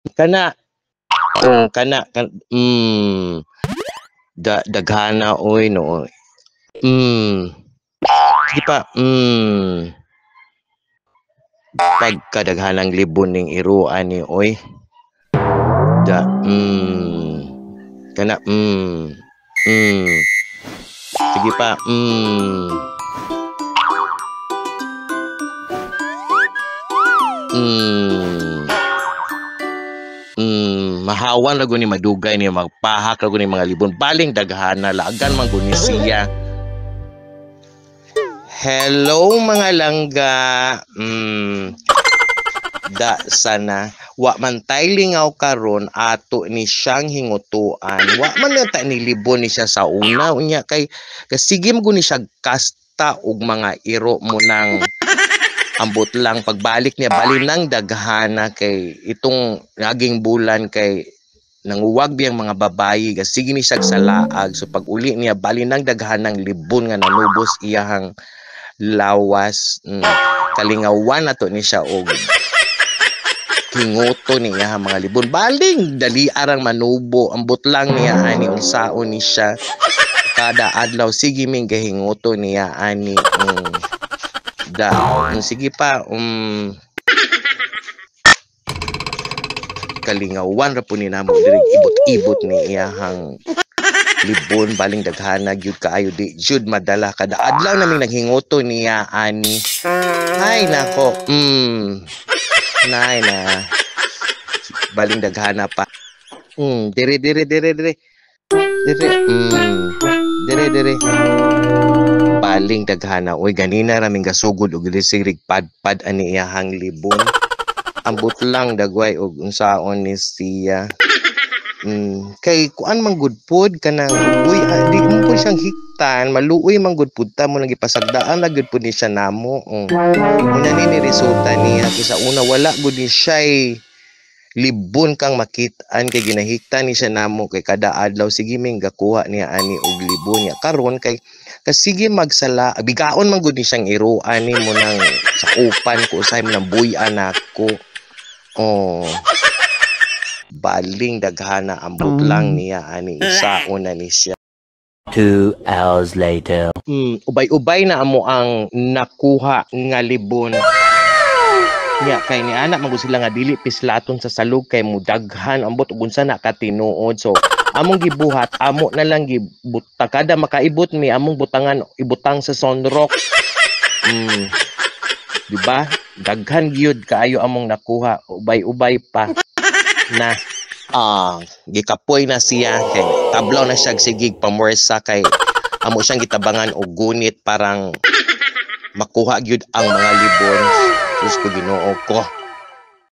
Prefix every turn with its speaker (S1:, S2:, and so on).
S1: Kana, kana kan daghana oy no. Sige pa. Pagkadaghanang libon ning iruan ni oy. Kana sige pa. Mahawan rago ni madugay ni magpahak rago ni mga libon baling daghana lagan man guni siya. Hello mga langga. Da sana wa man tay lingaw karon ato ni siyang hingutuan. Wa man ta ni libon ni siya sa una unya kay sige mo guni siya kasta og mga iro mo nang ambot lang pagbalik niya balinang daghana kay itong naging bulan kay nanguwag biyang mga babayi sige ni siya sa laag so pag uli niya balinang daghanang libon nga nanubos iyahang lawas. Kalingawan nato ni siya og hinguto niya mga libon baling dali arang manubo ambot lang niya ani unsaon ni siya kada adlaw sige ming gahinguto niya ani sige pa kalingawan ra po ni namo diri ibot-ibot ni iyahang libon baling daghana gyud kaayo di jud madala kada adlaw naming naghinguto niya ani. Hay nako. Nay na baling daghana pa. Dire. Baling daghana oy ganina raming gasugod og sirig padpad ani iyahang libon. Ambot lang dagway og unsaon ni siya. Kay kuan man gud pod kanang uy di mo po siyang hiktan maluoy man gud pud ta mo nang ipasagdaan na gud pud ni siya namo. Una ni resulta niya kisa una wala gud ni siya libon kang makit-an kay ginahiktan ni siya namo kay kada adlaw sige ming gakuha niya ani og libon niya karon kay sige magsala bigaon man gud ni siyang iruan ni mo nang sa upan ko usay mo nang buy-an ako. Baling daghana ambot lang niya ani isaon na ni siya.
S2: 2 hours later.
S1: Ubay-ubay na amo ang nakuha nga libon. Nya kay ni anak magud sila nga dili pislaton sa salog kay mudaghan ambot ug unsa na katinuod so among gibuhat amo na lang gibuta kada makaibot mi among butangan ibutang sa sunrock. Diba daghan gyud kaayo among nakuha ubay-ubay pa na gikapoy na siya kay tablaw na siya sigig pamorsa kay amo siyang gitabangan og gunit parang makuha gyud ang mga libon. Diyos ko Ginoo ko.